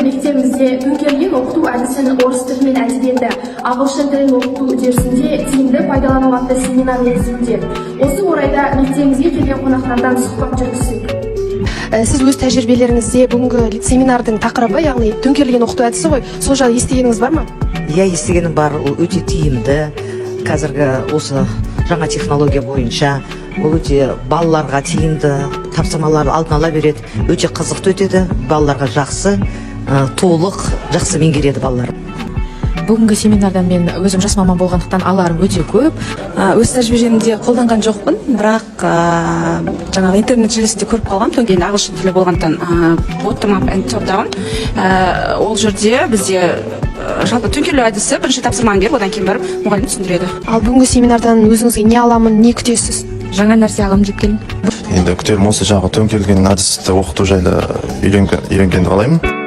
мектебімізде төңкерілген оқыту әдісін орыс тілі мен әдебиеті, ағылшын тілін оқыту үдерісінде тиімді пайдалану атты семинар өткізуде. Осы орайда мектебімізге келген қонақтардан сұхбат жүргізсек. Сіз өз тәжірибелеріңізде бүгінгі семинардың тақырыбы, яғни төңкерілген оқыту әдісі ғой, сол жайлы естігеніңіз бар ма? Иә, естігенім бар. Ол өте тиімді. Қазіргі осы жаңа технология бойынша ол өте балаларға тиімді, тапсырмалар алдын ала береді, өте қызықты өтеді, балаларға жақсы, толық, жақсы меңгереді балалар. Бүгінгі семинардан мен өзім жас маман болғандықтан аларым өте көп. Өз тәжірибемде қолданған жоқпын, бірақ жаңағы интернет желісінде көріп қалғам, төңкерілген ағылшын тілі болғандықтан bottom up and top down. Ол жерде бізде жалпы төңкерілу әдісі бірінші тапсырманы беріп, одан кейін барып мұғалім түсіндіреді. Ал бүгінгі семинардан өзіңізге не аламын, не күтесіз? Жаңа нәрсе алам деп келдім. Енді күтерім осы жаңағы төңкерілген әдісті оқыту жайлы үйренгенді қалаймын.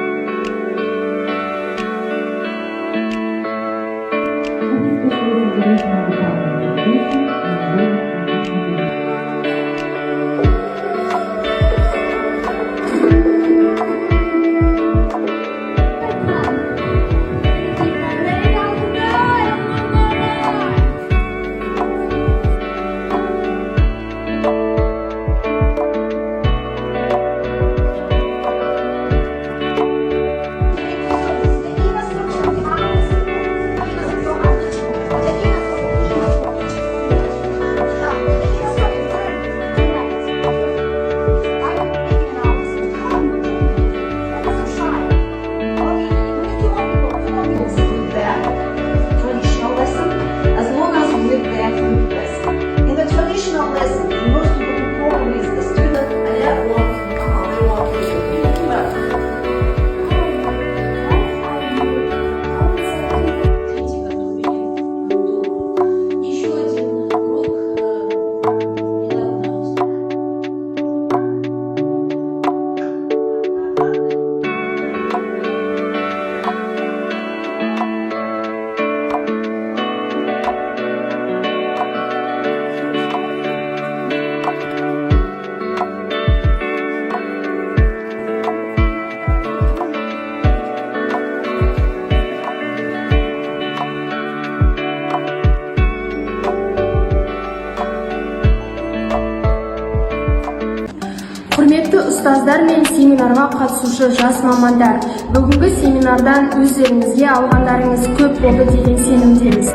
Құрметті ұстаздар мен семинарға қатысушы жас мамандар, бүгінгі семинардан өздеріңізге алғандарыңыз көп болды деген сенімдеміз.